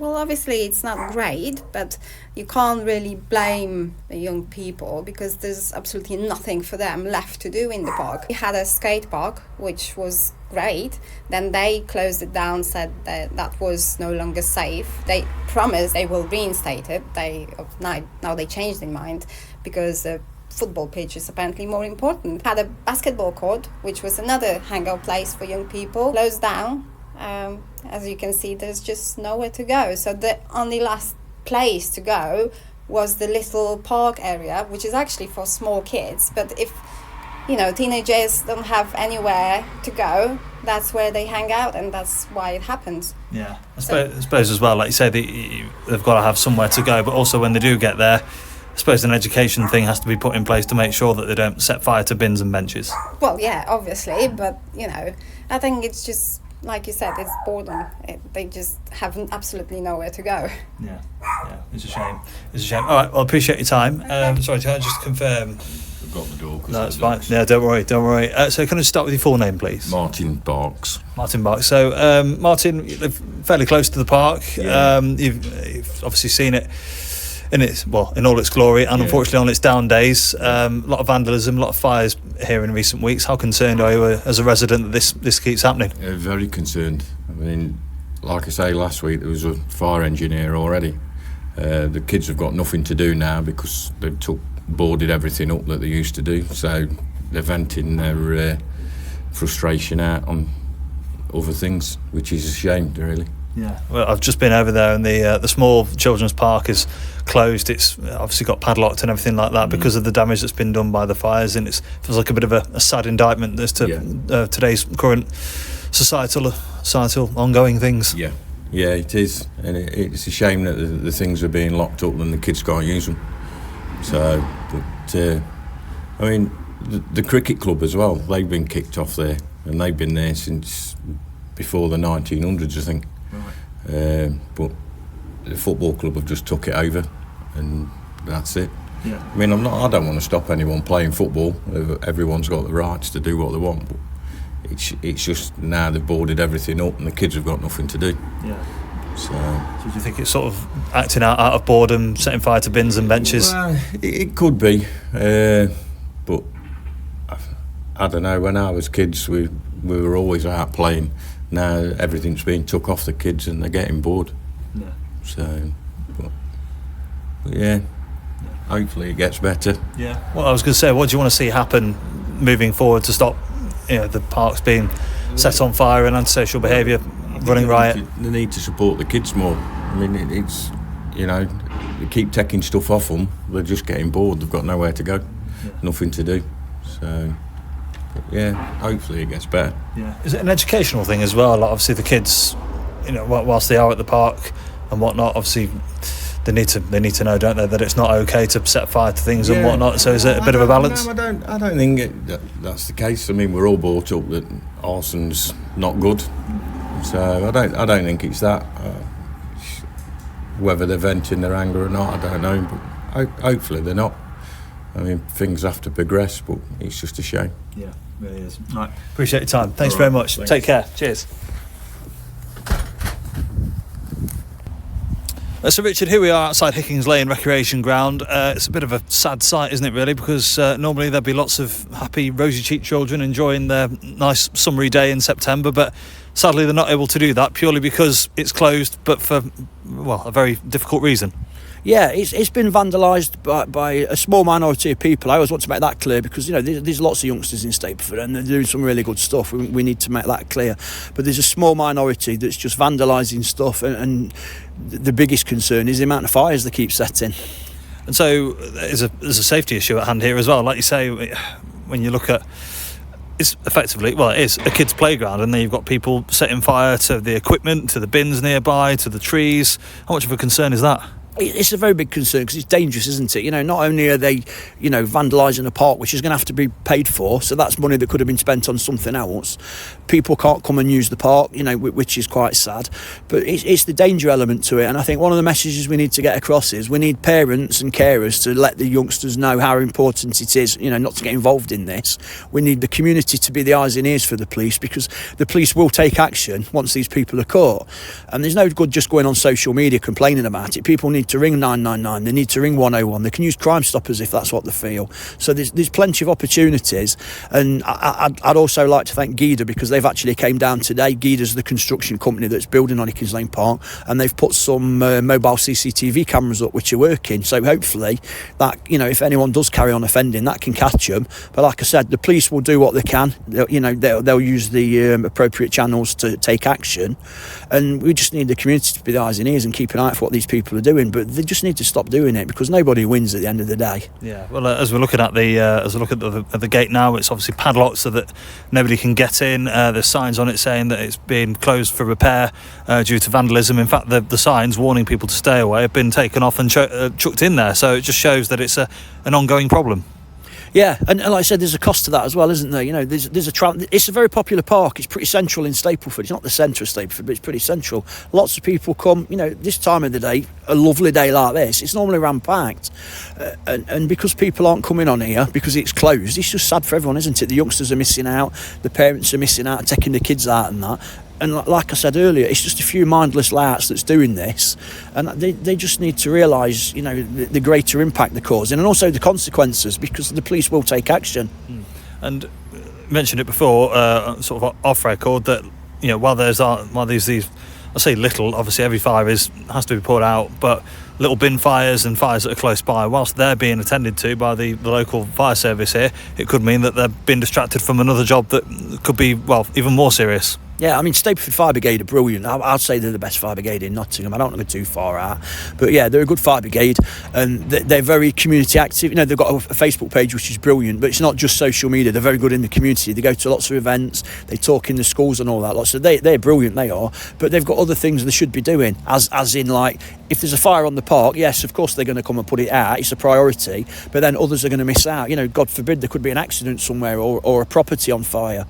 Well, obviously it's not great, but you can't really blame the young people because there's absolutely nothing for them left to do in the park. We had a skate park, which was great. Then they closed it down, said that was no longer safe. They promised they will reinstate it. Now they changed their mind because the football pitch is apparently more important. Had a basketball court, which was another hangout place for young people, closed down. As you can see, there's just nowhere to go. So the only last place to go was the little park area, which is actually for small kids. But if, teenagers don't have anywhere to go, that's where they hang out, and that's why it happens. Yeah, I suppose as well, like you say, they've got to have somewhere to go, but also when they do get there, I suppose an education thing has to be put in place to make sure that they don't set fire to bins and benches. Well, yeah, obviously, but, I think it's just, like you said, it's boredom. They just have absolutely nowhere to go. Yeah, it's a shame. All right, well, I appreciate your time. Sorry, can I just confirm? I've got the door. No, it's fine. Yeah, don't worry. So can I start with your full name, please? Martin Barks. Martin Barks. So, Martin, you live fairly close to the park. Yeah. You've obviously seen it in all its glory, and unfortunately on its down days. A lot of vandalism, a lot of fires here in recent weeks. How concerned are you as a resident that this keeps happening? Very concerned. I mean, like I say, last week there was a fire engineer already. The kids have got nothing to do now because they've boarded everything up that they used to do, so they're venting their frustration out on other things, which is a shame, really. Yeah, well, I've just been over there, and the small children's park is closed. It's obviously got padlocked and everything like that because of the damage that's been done by the fires, and it feels like a bit of a sad indictment as to today's current societal ongoing things. Yeah, it is, and it's a shame that the things are being locked up and the kids can't use them. So, but I mean, the cricket club as well, they've been kicked off there, and they've been there since before the 1900s, I think. Right. But the football club have just took it over, and that's it. Yeah. I mean, I don't want to stop anyone playing football. Everyone's got the rights to do what they want, but it's just now they've boarded everything up, and the kids have got nothing to do. Yeah. So do you think it's sort of acting out of boredom, setting fire to bins and benches? Well, it could be, but I don't know. When I was kids, we were always out playing. Now everything's being took off the kids and they're getting bored. Yeah. So, but yeah, hopefully it gets better. Yeah. Well, I was going to say, what do you want to see happen moving forward to stop, the parks being set on fire and antisocial behaviour running riot? They need to support the kids more. I mean, it's they keep taking stuff off them. They're just getting bored. They've got nowhere to go, nothing to do. So. But yeah, hopefully it gets better. Yeah. Is it an educational thing as well? Like obviously the kids, whilst they are at the park and whatnot, obviously they need to know, don't they, that it's not okay to set fire to things and whatnot. So is it a bit of a balance? No, I don't think that's the case. I mean, we're all brought up that arson's not good, so I don't think it's that. Whether they're venting their anger or not, I don't know. But hopefully they're not. I mean, things have to progress, but it's just a shame. Yeah, it really is. Right. Appreciate your time. Thanks very much. Thanks. Take care. Cheers. So Richard, here we are outside Hickings Lane Recreation Ground. It's a bit of a sad sight, isn't it, really? Because normally there'd be lots of happy, rosy-cheeked children enjoying their nice summery day in September, but sadly they're not able to do that purely because it's closed, but for, a very difficult reason. Yeah, it's been vandalised by a small minority of people. I always want to make that clear because, there's lots of youngsters in Stapleford and they're doing some really good stuff. We need to make that clear. But there's a small minority that's just vandalising stuff and the biggest concern is the amount of fires they keep setting. And so there's a safety issue at hand here as well. Like you say, when you look at it's effectively, it is a kid's playground, and then you've got people setting fire to the equipment, to the bins nearby, to the trees. How much of a concern is that? It's a very big concern because it's dangerous, isn't it? Not only are they, vandalising a park, which is going to have to be paid for, so that's money that could have been spent on something else. People can't come and use the park, which is quite sad. But it's the danger element to it, and I think one of the messages we need to get across is we need parents and carers to let the youngsters know how important it is, not to get involved in this. We need the community to be the eyes and ears for the police, because the police will take action once these people are caught. And there's no good just going on social media complaining about it. People need to ring 999, they need to ring 101, they can use Crime Stoppers if that's what they feel. So there's plenty of opportunities, and I'd also like to thank GIDA, because they've actually came down today. GIDA's the construction company that's building on Hickings Lane Park, and they've put some mobile CCTV cameras up which are working, so hopefully that, if anyone does carry on offending, that can catch them. But like I said, the police will do what they can. They'll use the appropriate channels to take action, and we just need the community to be the eyes and ears and keep an eye out for what these people are doing. But they just need to stop doing it, because nobody wins at the end of the day. Yeah, well, as we're looking at the gate now, it's obviously padlocked so that nobody can get in. There's signs on it saying that it's being closed for repair due to vandalism. In fact, the signs warning people to stay away have been taken off and chucked in there, so it just shows that it's an ongoing problem. Yeah, and like I said, there's a cost to that as well, isn't there? There's it's a very popular park. It's pretty central in Stapleford. It's not the centre of Stapleford, but it's pretty central. Lots of people come, this time of the day, a lovely day like this, it's normally ram-packed. And because people aren't coming on here, because it's closed, it's just sad for everyone, isn't it? The youngsters are missing out, the parents are missing out, taking the kids out and that. And like I said earlier, it's just a few mindless layouts that's doing this, and they just need to realise, the greater impact they're causing, and also the consequences, because the police will take action. And you mentioned it before, sort of off record, that while there's these, I say little, obviously every fire has to be put out, but little bin fires and fires that are close by, whilst they're being attended to by the local fire service here, it could mean that they're being distracted from another job that could be, even more serious. Yeah, I mean, Stapleford Fire Brigade are brilliant. I'd say they're the best fire brigade in Nottingham. I don't want to go too far out. But yeah, they're a good fire brigade, and they're very community active. They've got a Facebook page, which is brilliant, but it's not just social media. They're very good in the community. They go to lots of events, they talk in the schools and all that. So they're brilliant, they are. But they've got other things they should be doing, as in, like, if there's a fire on the park, yes, of course they're going to come and put it out. It's a priority, but then others are going to miss out. God forbid there could be an accident somewhere, or a property on fire,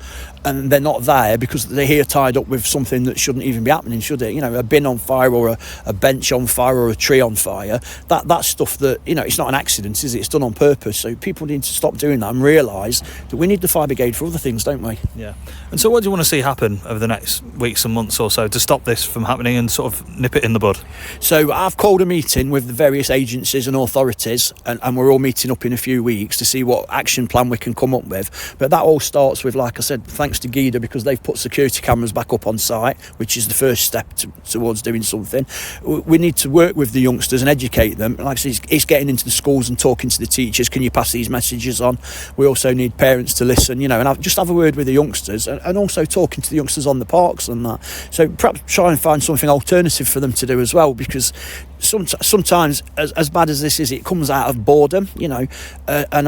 and they're not there because they're here tied up with something that shouldn't even be happening, should it? A bin on fire, or a bench on fire, or a tree on fire. That's stuff that, it's not an accident, is it? It's done on purpose. So people need to stop doing that and realise that we need the fire brigade for other things, don't we? Yeah. And so what do you want to see happen over the next weeks and months or so to stop this from happening and sort of nip it in the bud? So I've called a meeting with the various agencies and authorities, and we're all meeting up in a few weeks to see what action plan we can come up with. But that all starts with, like I said, thanks to GIDA, because they've put security cameras back up on site, which is the first step towards doing something. We need to work with the youngsters and educate them. Like I said, it's getting into the schools and talking to the teachers. Can you pass these messages on? We also need parents to listen, and just have a word with the youngsters, and also talking to the youngsters on the parks and that. So perhaps try and find something alternative for them to do as well, because sometimes, as bad as this is, it comes out of boredom, and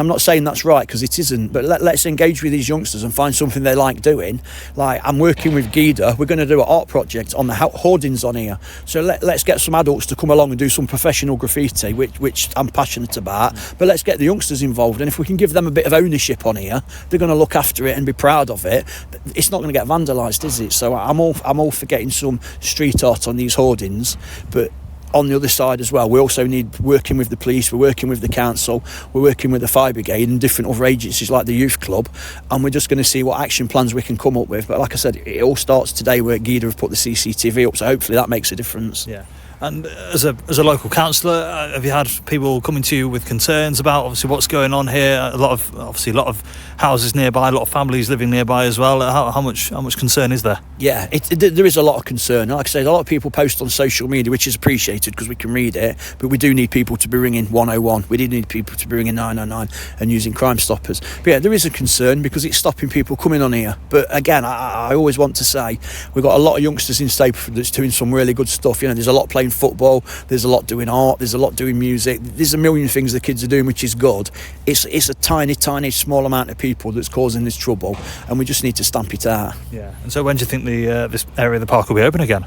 I'm not saying that's right, because it isn't, but let's engage with these youngsters and find something they like doing. Like, I'm working with GIDA, we're going to do an art project on the hoardings on here, so let's get some adults to come along and do some professional graffiti, which I'm passionate about, but let's get the youngsters involved, and if we can give them a bit of ownership on here, they're going to look after it and be proud of it. It's not going to get vandalised, is it? So I'm all for getting some street art on these hoardings, but on the other side as well, we also need working with the police, we're working with the council, we're working with the fire brigade and different other agencies like the youth club, and we're just going to see what action plans we can come up with. But like I said, it all starts today where GIDA have put the CCTV up, so hopefully that makes a difference. Yeah. And as a local councillor, have you had people coming to you with concerns about obviously what's going on here? A lot of houses nearby, a lot of families living nearby as well. How much concern is there? Yeah, there is a lot of concern. Like I say, a lot of people post on social media, which is appreciated because we can read it. But we do need people to be ringing 101. We do need people to be ringing 999 and using Crime Stoppers. But yeah, there is a concern because it's stopping people coming on here. But again, I always want to say we've got a lot of youngsters in Stapleford that's doing some really good stuff. There's a lot playing football, there's a lot doing art, there's a lot doing music, there's a million things the kids are doing, which is good. It's a tiny small amount of people that's causing this trouble, and we just need to stamp it out. Yeah. And so when do you think this area of the park will be open again?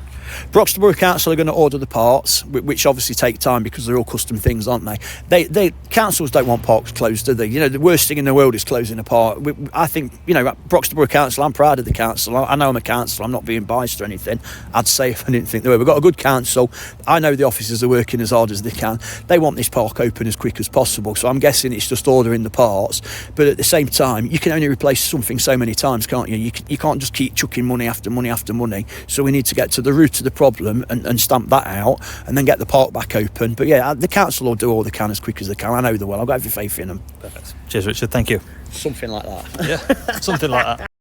Broxton Council are going to order the parts, which obviously take time because they're all custom things, aren't they? Councils don't want parks closed, do they? You know, the worst thing in the world is closing a park. I think, you know, Broxton Council, I'm proud of the council. I know I'm a councillor, I'm not being biased or anything. I'd say if I didn't think they were. We've got a good council. I know the officers are working as hard as they can. They want this park open as quick as possible, so I'm guessing it's just ordering the parts. But at the same time, you can only replace something so many times, can't you? You can't just keep chucking money after money after money. So we need to get to the root of the problem and stamp that out, and then get the park back open. But yeah, the council will do all they can as quick as they can. I know they will. I've got every faith in them. Perfect. Cheers, Richard. Thank you. Something like that. Yeah, something like that.